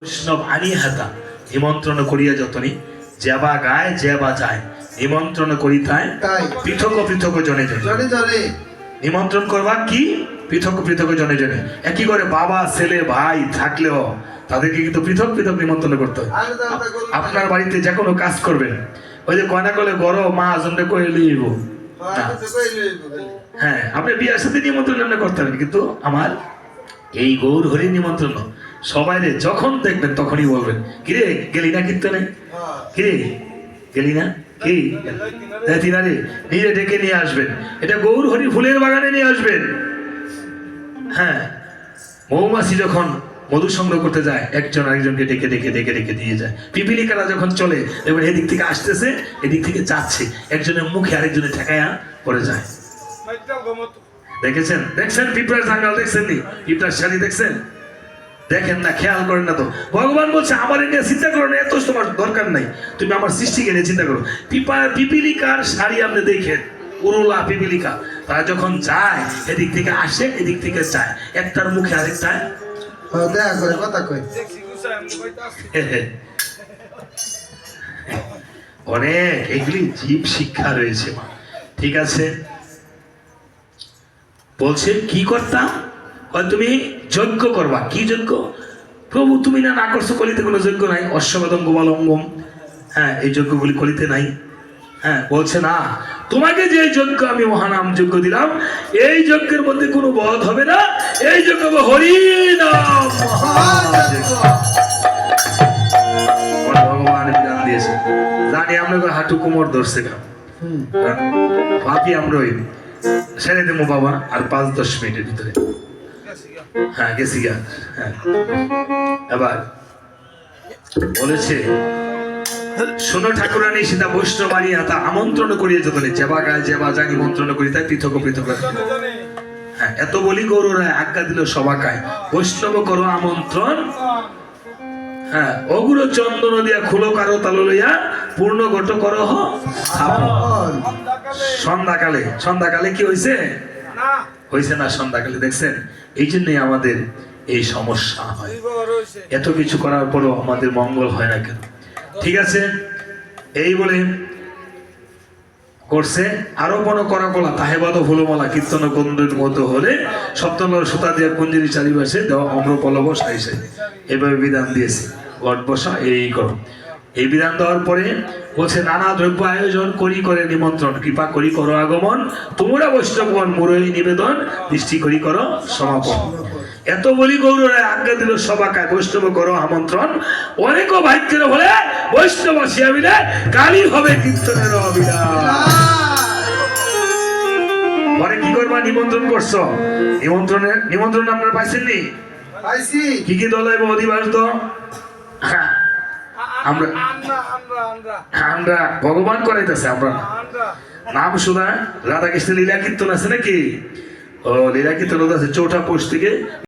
বৈষ্ণব আনিহাতা নিমন্ত্রণ করিয়া যতনি যেবা গায় যেবা যায় নিমন্ত্রণ করিতায় পৃথক পৃথক জনে জনে নিমন্ত্রণ করবা কি পৃথক পৃথক জনে জনে একই করে বাবা ছেলে ভাই থাকলেও তাদেরকে কিন্তু পৃথক পৃথক নিমন্ত্রণ করতে হয়। আপনার বাড়িতে যে কোনো কাজ করবেন, ওই যে কয়না করলে গরো মা আজমটা করে লইব, হ্যাঁ আপনি বিয়ের সাথে নিমন্ত্রণ করতে পারেন, কিন্তু আমার এই গৌর হরি নিমন্ত্রণ সবাই রে যখন দেখবেন তখনই বলবেন কিরে গেলি না কীর্তনে, কিরে গেলি না কি তিনারে নিজে ডেকে নিয়ে আসবেন। এটা গৌর হরি ফুলের বাগানে নিয়ে আসবেন। হ্যাঁ, মৌমাছি যখন মধু সংগ্রহ করতে যায় একজন আরেকজনকে ডেকে ডেকে ডেকে ডেকে দিয়ে যায়। পিপিলিকারা যখন চলে এবার এদিক থেকে আসতেছে এদিক থেকে যাচ্ছে, একজনের মুখে আরেকজনের ঠেকায়া পড়ে যায়। দেখেছেন দেখছেন পিঁপড়ার জাঙ্গাল দেখছেন নি, পিঁপড়ার শাড়ি দেখছেন? দেখেন না, খেয়াল করেন না তো। ভগবান বলছে আমার নিয়ে চিন্তা করো না, এত তোমার দরকার নাই, তুমি আমার সৃষ্টিকে নিয়ে চিন্তা করো। পিপিলিকার শাড়ি আপনি দেখেন, উরুলা পিপিলিকা, তারা যখন যায় এদিক থেকে আসে এদিক থেকে যায়, একটার মুখে আরেকটা অনেক এগুলি জীব শিক্ষা রয়েছে। ঠিক আছে, বলছে কি করতাম, তুমি যজ্ঞ করবা। কি যজ্ঞ? প্রভু তুমি না করছো, কলিতে কোনো যজ্ঞ নাই, অশ্বমেধম গোপালঙ্গম, হ্যাঁ এই যজ্ঞগুলি কলিতে নাই। হ্যাঁ বলছে না, তোমাকে যে যজ্ঞ আমি মহানাম যজ্ঞ দিলাম এই যজ্ঞের মধ্যে কোনো বধ হবে না, এই যজ্ঞ হরি নাম ভগবান বিধান দিয়েছে। জানি আমরা হাঁটু কোমর ধরছে না, ভাবি আমরা ছেড়ে দেবো বাবা আর 5-10 মিনিটের ভিতরে। হ্যাঁ গেছি গা। হ্যাঁ এবার বলেছে শোনো ঠাকুরানী সীতা বৈষ্ণব আনিহাতা আমন্ত্রণ করিয়া যতনে যেবা গায় যেবা যায় নিমন্ত্রণ করি তাই পৃথক পৃথক। হ্যাঁ এত বলি গৌররায় আজ্ঞা দিল সবাকায় বৈষ্ণব করো আমন্ত্রণ। হ্যাঁ অগুর চন্দন দিয়া খুলো কারো তালো লইয়া পূর্ণ ঘট করো স্থাপন। সন্ধ্যাকালে, সন্ধ্যাকালে কি হয়েছে? হয়েছে না সন্ধ্যাকালে, দেখছেন? এই জন্যই আমাদের এই সমস্যা হয়, এত কিছু করার পরও আমাদের মঙ্গল হয় না কেন? ঠিক আছে, এই বলে করছে আরোপণ করা কলা তাহেবাদ ফুলমালা কীর্তন গন্ধের মতো হলে সপ্তমর সুতা দিয়ে কুঞ্জির চারিপাশে দেওয়া অম্র পলব সাই সাই এভাবে বিধান দিয়েছে। গট বসা এই করো, এই বিধান দেওয়ার পরে বলছে নানা দ্রব্য আয়োজন করি করে নিমন্ত্রণ কৃপা করি করো আগমন তোমরা বৈষ্ণবগণ মুরলী নিবেদন দৃষ্টি করি করো সমাপন। এত বলি গৌররায় আজ্ঞা দিল সবাকায় বৈষ্ণব করো আমন্ত্রণ। অনেক ভাগ্যের হলে বৈষ্ণব আসিয়া মিলে কালী হবে কীর্তনের অবিরাম। পরে কি করবা? নিমন্ত্রণ করছো, নিমন্ত্রণ আপনারা পাইছেন নি? কি কি দলাইব অধিবাস তো আমরা ভগবান করাইতেছে, আমরা নাম শোনা রাধা কৃষ্ণ লীলা কীর্তন আছে নাকি? ও লীলা কীর্তন আছে 4টা পোষ থেকে